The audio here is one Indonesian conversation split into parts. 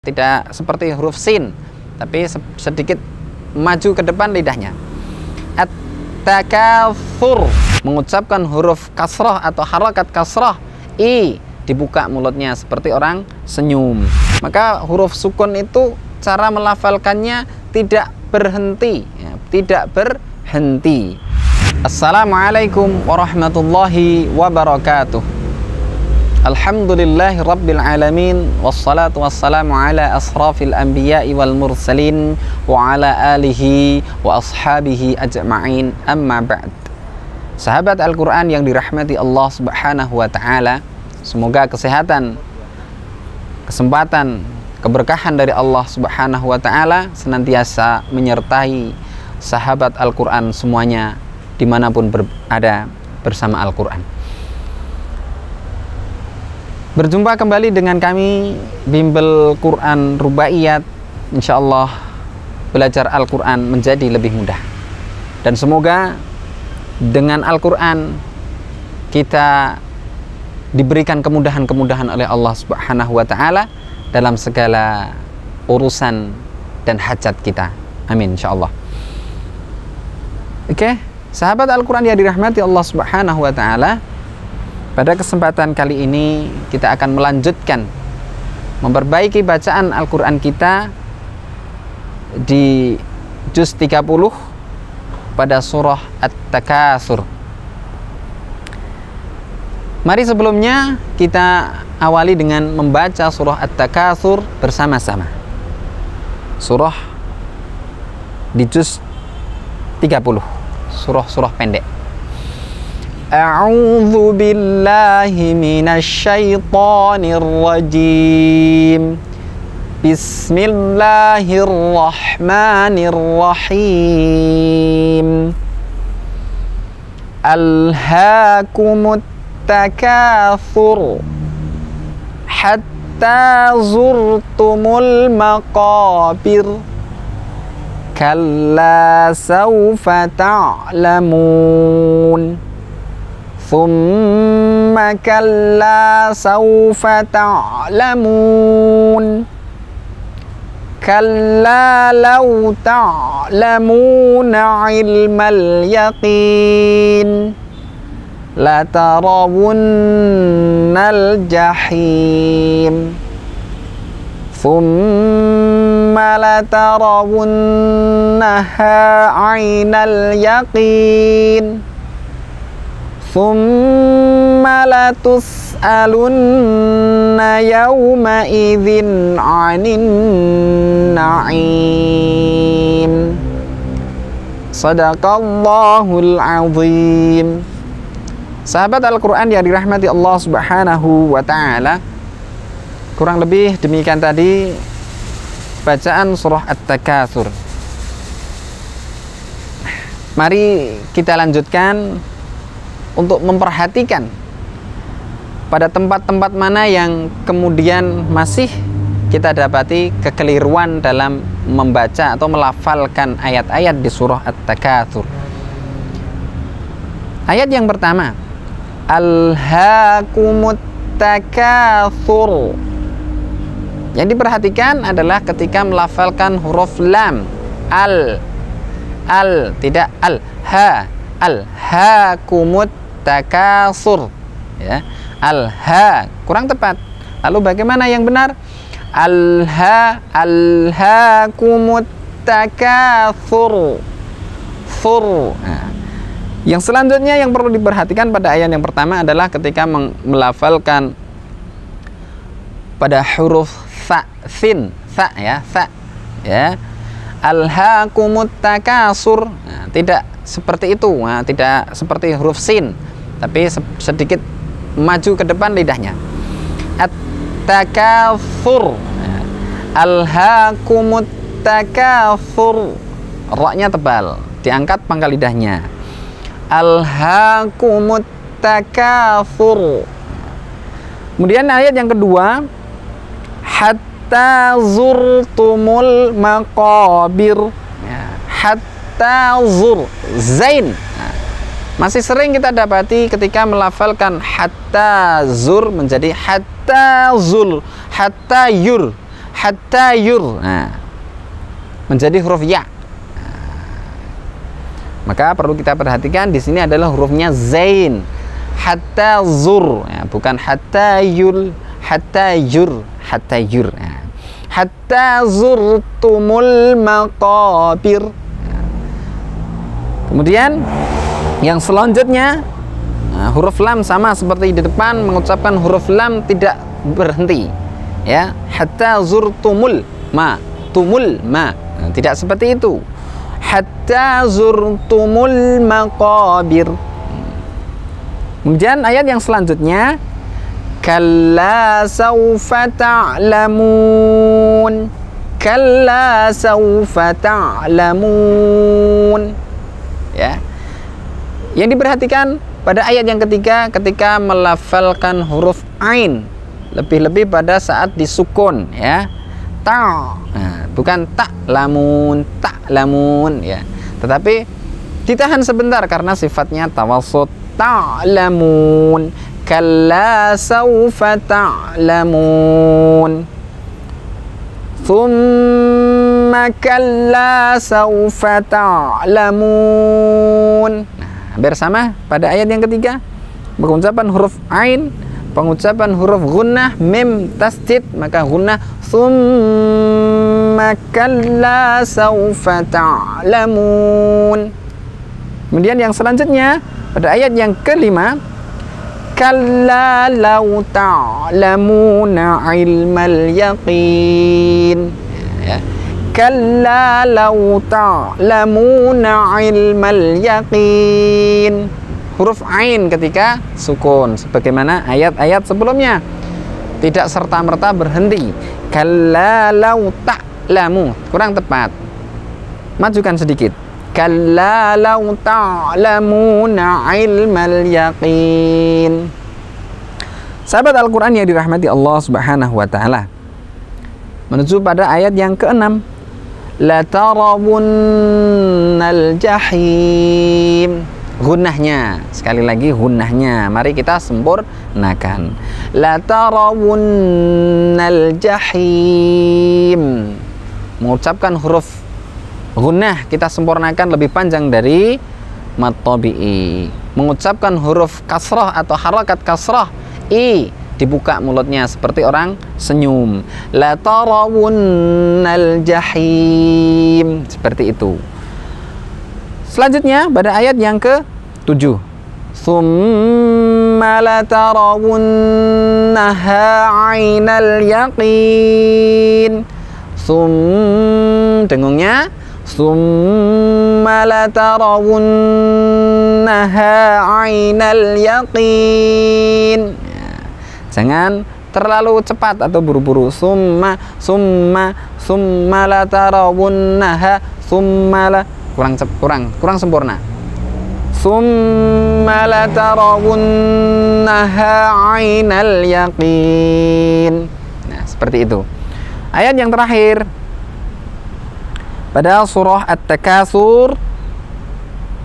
Tidak seperti huruf sin, tapi sedikit maju ke depan lidahnya. At-takatsur, mengucapkan huruf kasrah atau harakat kasrah, i, dibuka mulutnya seperti orang senyum. Maka huruf sukun itu cara melafalkannya tidak berhenti, ya, tidak berhenti. Assalamualaikum warahmatullahi wabarakatuh. Alhamdulillahi rabbil alamin, wassalatu wassalamu ala asrafil anbiya'i wal mursalin wa ala alihi wa ashabihi ajma'in, amma ba'd. Sahabat Al-Quran yang dirahmati Allah subhanahu wa ta'ala, semoga kesehatan, kesempatan, keberkahan dari Allah subhanahu wa ta'ala senantiasa menyertai sahabat Al-Quran semuanya dimanapun berada bersama Al-Quran. Berjumpa kembali dengan kami Bimbel Quran Rubaiyat. Insyaallah belajar Al-Quran menjadi lebih mudah. Dan semoga dengan Al-Quran kita diberikan kemudahan-kemudahan oleh Allah subhanahu wa ta'ala dalam segala urusan dan hajat kita. Amin insyaallah. Oke, sahabat Al-Quran yang dirahmati Allah subhanahu wa ta'ala, pada kesempatan kali ini kita akan melanjutkan memperbaiki bacaan Al-Quran kita di juz 30 pada surah At-Takatsur. Mari sebelumnya kita awali dengan membaca surah At-Takatsur bersama-sama. Surah di juz 30, surah pendek. A'udzu billahi minasyaitonir rajim. Bismillahirrahmanirrahim. Alhaakumut takatsur hatta zurtumul maqabir. Kalla sawfa ta'lamun. Thumma kalla sawfa ta'lamun. Kalla law ta'lamuna ilmal yaqin latarawunnal jahim. Thumma latarawunnaha 'ainal yaqin. Thumma latus'alunna yawma idzin 'anin na'im. Shadaqallahul azim. Sahabat Al-Quran yang dirahmati Allah subhanahu wa ta'ala, kurang lebih demikian tadi bacaan surah At-Takatsur. Mari kita lanjutkan untuk memperhatikan pada tempat-tempat mana yang kemudian masih kita dapati kekeliruan dalam membaca atau melafalkan ayat-ayat di surah At-Takatsur. Ayat yang pertama, Alhaakumut takatsur. Yang diperhatikan adalah ketika melafalkan huruf lam, al, tidak al-ha. Alhaakumut takatsur, ya, al-ha kurang tepat. Lalu bagaimana yang benar? Alhaakumut takatsur. Nah, yang selanjutnya yang perlu diperhatikan pada ayat yang pertama adalah ketika melafalkan pada huruf sa, sin, sa, ya, sa, ya. Alhaakumut takatsur. Nah, tidak seperti itu, nah, tidak seperti huruf sin, tapi sedikit maju ke depan lidahnya. At-takatsur. Alhaakumut takatsur. Ra-nya tebal, diangkat pangkal lidahnya. Alhaakumut takatsur. Kemudian ayat yang kedua, hatta zurtumul maqabir. Hatta zur, zain. Masih sering kita dapati ketika melafalkan hatta zur menjadi hatta zul, hatta yur, hatta yur. Nah, menjadi huruf ya. Maka perlu kita perhatikan di sini adalah hurufnya zain. Hatta zur, ya, bukan hatta yul, hatta yur, hatta yur. Ya. Hatta zurtumul maqabir. Ya. Kemudian yang selanjutnya huruf lam sama seperti di depan, mengucapkan huruf lam tidak berhenti. Ya, hatta zurtumul ma, tumul ma. Nah, tidak seperti itu. Hatta zurtumul maqabir. Kemudian ayat yang selanjutnya, kalla saufa ta'lamun, kalla saufa ta'lamun. Ya, yang diperhatikan pada ayat yang ketiga ketika melafalkan huruf ain, lebih-lebih pada saat disukun, ya. Ta, nah, bukan ta'lamun, ta'lamun, ya. Tetapi ditahan sebentar karena sifatnya tawassut. Ta'lamun, kalla saufa ta'lamun, thumma kalla saufa ta'lamun. Nah, hampir sama pada ayat yang ketiga, pengucapan huruf ain, pengucapan huruf gunnah, mim tasdid, maka gunnah thumma kalla saufa ta'lamun. Kemudian yang selanjutnya pada ayat yang kelima, kalla law ta'lamuna ilmal yaqin. Ya. Kalla law ta'lamuna ilmal yaqin. Huruf ain ketika sukun sebagaimana ayat-ayat sebelumnya, tidak serta-merta berhenti. Kalla law ta'lamu, kurang tepat, majukan sedikit. Kalla law ta'lamuna ilmal yaqin. Sahabat Al-Quran yang dirahmati Allah Subhanahu wa ta'ala, menuju pada ayat yang ke-6, la tarawunnal jahim. Gunnahnya, sekali lagi gunnahnya, mari kita sempurnakan. La tarawunnal jahim. Mengucapkan huruf gunnah kita sempurnakan lebih panjang dari mad tabi'i. Mengucapkan huruf kasrah atau harakat kasrah i, dibuka mulutnya seperti orang senyum. La tarawunnal jahim, seperti itu. Selanjutnya pada ayat yang ke-7, summa la tarawunnaha 'ainal yaqin. Dengungnya summa la tarawunnaha 'ainal yaqin. Jangan terlalu cepat atau buru-buru. Summa la tarawunnaha, summa la, kurang sempurna. Summa la tarawunnaha 'ainal yaqin. Nah, seperti itu. Ayat yang terakhir pada surah At-Takatsur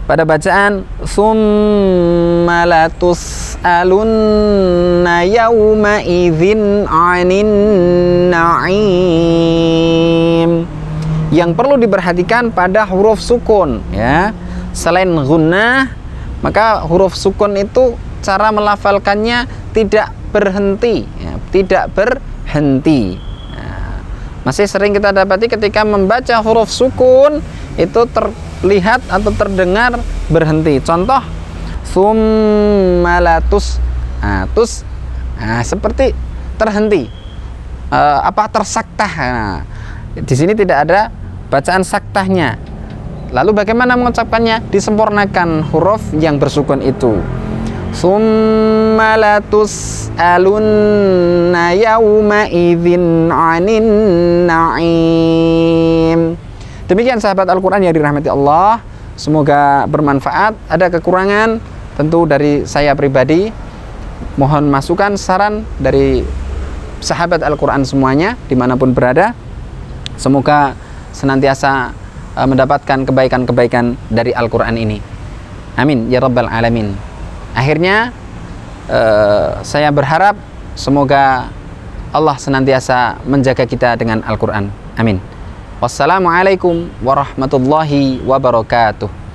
pada bacaan summa la tus'alunna yawma idzin 'anin na'im. Yang perlu diperhatikan pada huruf sukun, ya. Selain gunnah, maka huruf sukun itu cara melafalkannya tidak berhenti, ya, tidak berhenti. Nah, masih sering kita dapati ketika membaca huruf sukun itu terlihat atau terdengar berhenti. Contoh summa la seperti terhenti, tersaktah. Nah, di sini tidak ada bacaan saktahnya. Lalu bagaimana mengucapkannya? Disempurnakan huruf yang bersukun itu. Summa la tus'alunna yawma idzin 'anin na'im. Demikian sahabat Al-Quran yang dirahmati Allah, semoga bermanfaat. Ada kekurangan tentu dari saya pribadi, mohon masukan, saran dari sahabat Al-Quran semuanya dimanapun berada. Semoga senantiasa mendapatkan kebaikan-kebaikan dari Al-Quran ini. Amin ya rabbal alamin. Akhirnya saya berharap semoga Allah senantiasa menjaga kita dengan Al-Quran. Amin. Wassalamualaikum warahmatullahi wabarakatuh.